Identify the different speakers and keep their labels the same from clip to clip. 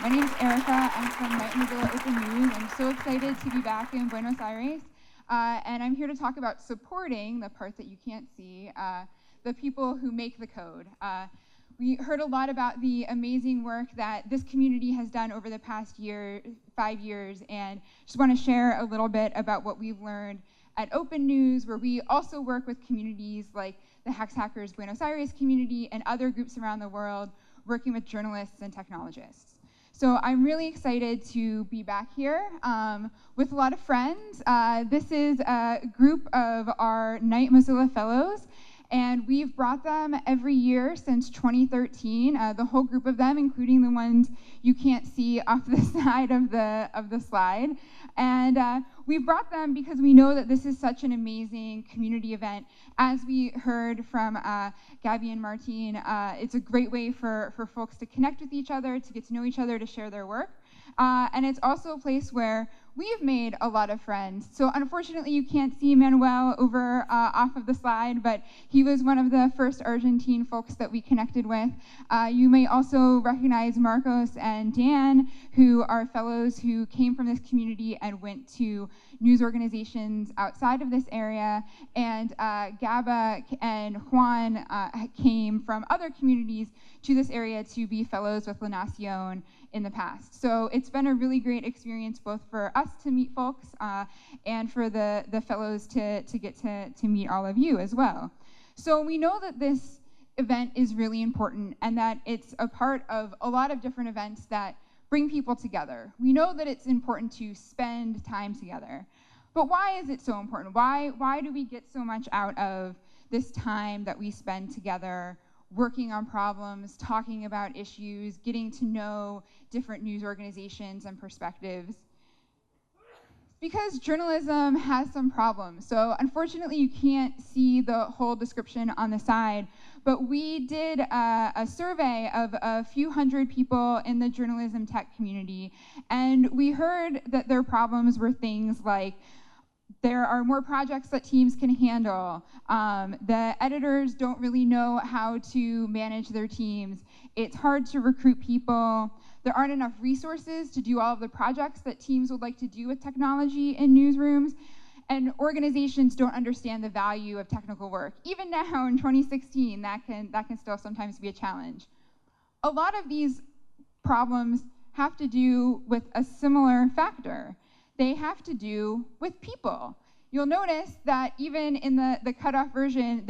Speaker 1: My name is Erika. I'm from Night and Mozilla Open News. I'm so excited to be back in Buenos Aires. And I'm here to talk about supporting, the part that you can't see, the people who make the code. We heard a lot about the amazing work that this community has done over the past 5 years, and just want to share a little bit about what we've learned at Open News, where we also work with communities like the Hacks Hackers Buenos Aires community and other groups around the world working with journalists and technologists. So I'm really excited to be back here with a lot of friends. This is a group of our Night Mozilla Fellows, and we've brought them every year since 2013, the whole group of them, including the ones you can't see off the side of the slide. And we've brought them because we know that this is such an amazing community event. As we heard from Gabby and Martine, it's a great way for folks to connect with each other, to get to know each other, to share their work. And it's also a place where we've made a lot of friends. So unfortunately, you can't see Manuel over off of the slide, but he was one of the first Argentine folks that we connected with. You may also recognize Marcos and Dan, who are fellows who came from this community and went to news organizations outside of this area. And Gaba and Juan came from other communities to this area to be fellows with La Nacion in the past. So it's been a really great experience both for us to meet folks and for the fellows to get to meet all of you as well. So we know that this event is really important and that it's a part of a lot of different events that bring people together. We know that it's important to spend time together. But why is it so important? Why do we get so much out of this time that we spend together working on problems, talking about issues, getting to know different news organizations and perspectives? Because journalism has some problems. So unfortunately, you can't see the whole description on the side, but we did a survey of a few hundred people in the journalism tech community, and we heard that their problems were things like there are more projects that teams can handle. The editors don't really know how to manage their teams. It's hard to recruit people. There aren't enough resources to do all of the projects that teams would like to do with technology in newsrooms. And organizations don't understand the value of technical work. Even now in 2016, that can still sometimes be a challenge. A lot of these problems have to do with a similar factor. They have to do with people. You'll notice that even in the cutoff version,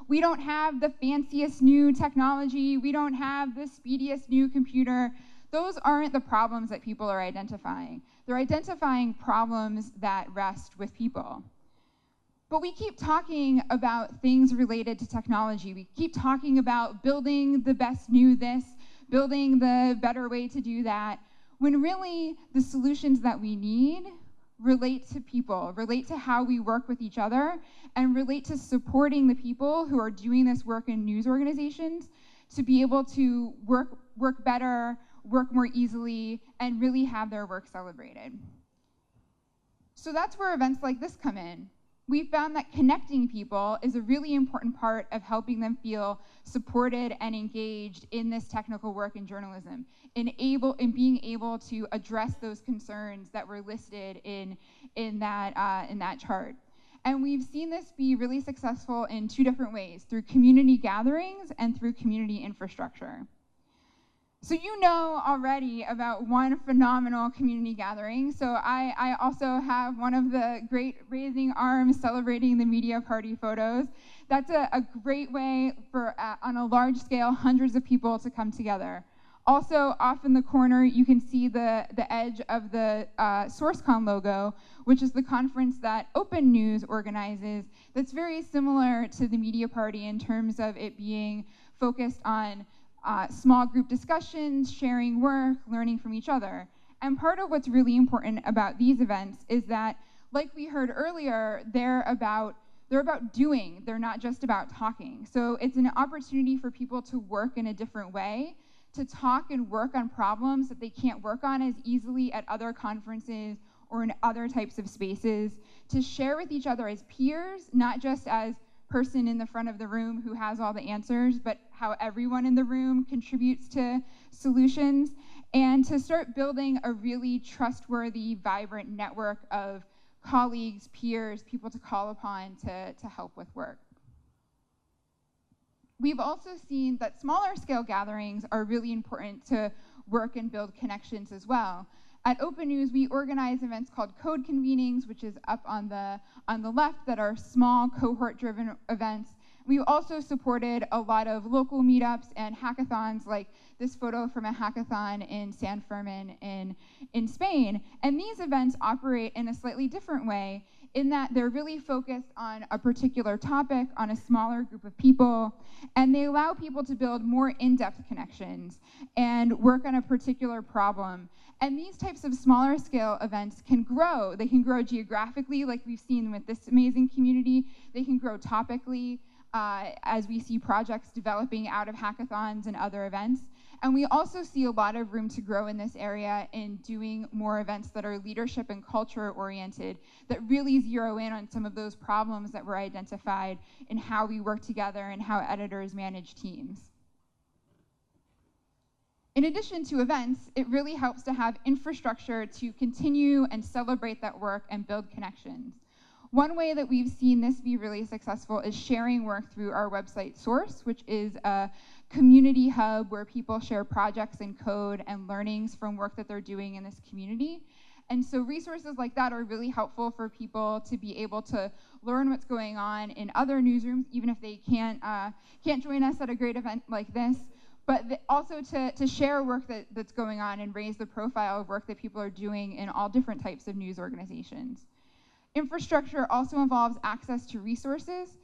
Speaker 1: we don't have the fanciest new technology, we don't have the speediest new computer. Those aren't the problems that people are identifying. They're identifying problems that rest with people. But we keep talking about things related to technology. We keep talking about building the best new this, building the better way to do that, when really the solutions that we need relate to people, relate to how we work with each other, and relate to supporting the people who are doing this work in news organizations to be able to work better, work more easily, and really have their work celebrated. So that's where events like this come in. We found that connecting people is a really important part of helping them feel supported and engaged in this technical work in journalism, in being able to address those concerns that were listed in that chart. And we've seen this be really successful in two different ways, through community gatherings and through community infrastructure. So you know already about one phenomenal community gathering. So I also have one of the great raising arms celebrating the media party photos. That's a great way for, on a large scale, hundreds of people to come together. Also, off in the corner, you can see the edge of the SourceCon logo, which is the conference that Open News organizes. That's very similar to the media party in terms of it being focused on small group discussions, sharing work, learning from each other. And part of what's really important about these events is that, like we heard earlier, they're about doing, they're not just about talking. So it's an opportunity for people to work in a different way, to talk and work on problems that they can't work on as easily at other conferences or in other types of spaces, to share with each other as peers, not just as person in the front of the room who has all the answers, but how everyone in the room contributes to solutions, and to start building a really trustworthy, vibrant network of colleagues, peers, people to call upon to help with work. We've also seen that smaller scale gatherings are really important to work and build connections as well. At Open News, we organize events called code convenings, which is up on the left, that are small cohort-driven events. We also supported a lot of local meetups and hackathons, like this photo from a hackathon in San Fermin in Spain. And these events operate in a slightly different way, in that they're really focused on a particular topic, on a smaller group of people, and they allow people to build more in-depth connections and work on a particular problem. And these types of smaller scale events can grow. They can grow geographically, like we've seen with this amazing community. They can grow topically, as we see projects developing out of hackathons and other events. And we also see a lot of room to grow in this area in doing more events that are leadership and culture oriented, that really zero in on some of those problems that were identified in how we work together and how editors manage teams. In addition to events, it really helps to have infrastructure to continue and celebrate that work and build connections. One way that we've seen this be really successful is sharing work through our website Source, which is a community hub where people share projects and code and learnings from work that they're doing in this community. And so resources like that are really helpful for people to be able to learn what's going on in other newsrooms, even if they can't join us at a great event like this, but also to share work that's going on and raise the profile of work that people are doing in all different types of news organizations. Infrastructure also involves access to resources.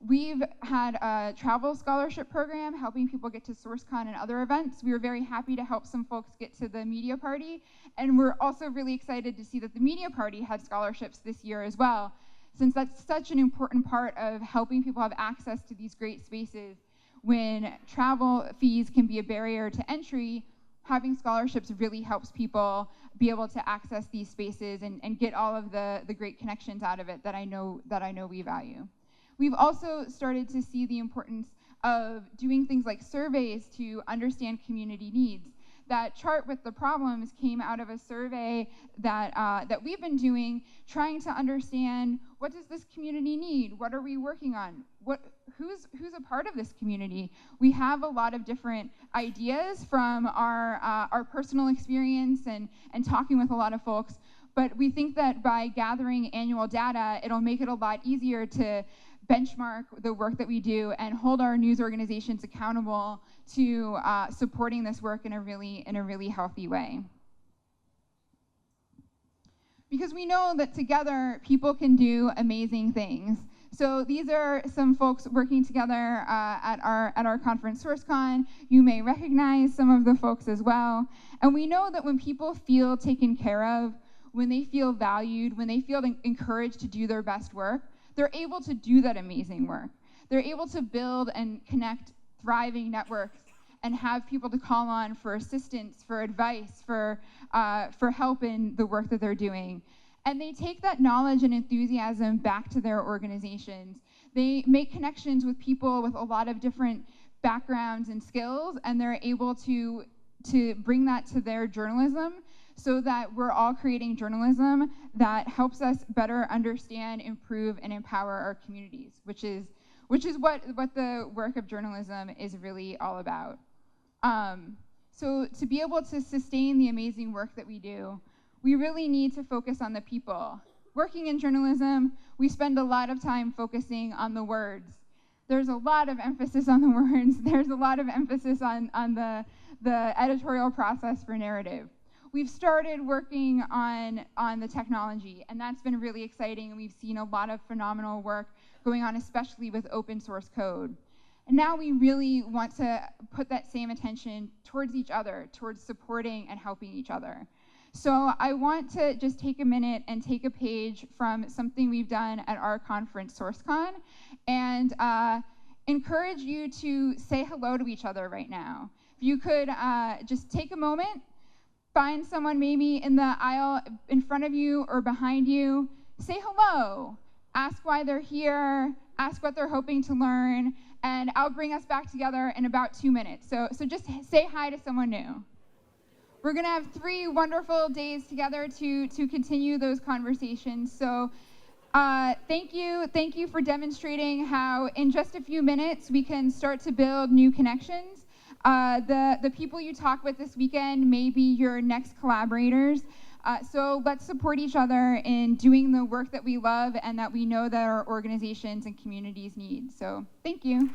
Speaker 1: We've had a travel scholarship program helping people get to SourceCon and other events. We were very happy to help some folks get to the media party, and we're also really excited to see that the media party had scholarships this year as well, since that's such an important part of helping people have access to these great spaces. When travel fees can be a barrier to entry, having scholarships really helps people be able to access these spaces and get all of the great connections out of it that I know we value. We've also started to see the importance of doing things like surveys to understand community needs. That chart with the problems came out of a survey that we've been doing, trying to understand, what does this community need? What are we working on? Who's a part of this community? We have a lot of different ideas from our personal experience and talking with a lot of folks, but we think that by gathering annual data, it'll make it a lot easier to benchmark the work that we do and hold our news organizations accountable to supporting this work in a really healthy way. Because we know that together people can do amazing things. So these are some folks working together at our conference SourceCon. You may recognize some of the folks as well. And we know that when people feel taken care of, when they feel valued, when they feel encouraged to do their best work, they're able to do that amazing work. They're able to build and connect thriving networks and have people to call on for assistance, for advice, for help in the work that they're doing. And they take that knowledge and enthusiasm back to their organizations. They make connections with people with a lot of different backgrounds and skills, and they're able to bring that to their journalism, so that we're all creating journalism that helps us better understand, improve, and empower our communities, which is what the work of journalism is really all about. So to be able to sustain the amazing work that we do, we really need to focus on the people. Working in journalism, we spend a lot of time focusing on the words. There's a lot of emphasis on the words. There's a lot of emphasis on the editorial process for narrative. We've started working on the technology, and that's been really exciting, and we've seen a lot of phenomenal work going on, especially with open source code. And now we really want to put that same attention towards each other, towards supporting and helping each other. So I want to just take a minute and take a page from something we've done at our conference, SourceCon, and encourage you to say hello to each other right now. If you could just take a moment, find someone maybe in the aisle in front of you or behind you, say hello, ask why they're here, ask what they're hoping to learn, and I'll bring us back together in about 2 minutes. So just say hi to someone new. we're going to have 3 wonderful days together to continue those conversations. So thank you for demonstrating how in just a few minutes we can start to build new connections. The people you talk with this weekend may be your next collaborators. So let's support each other in doing the work that we love and that we know that our organizations and communities need. So thank you.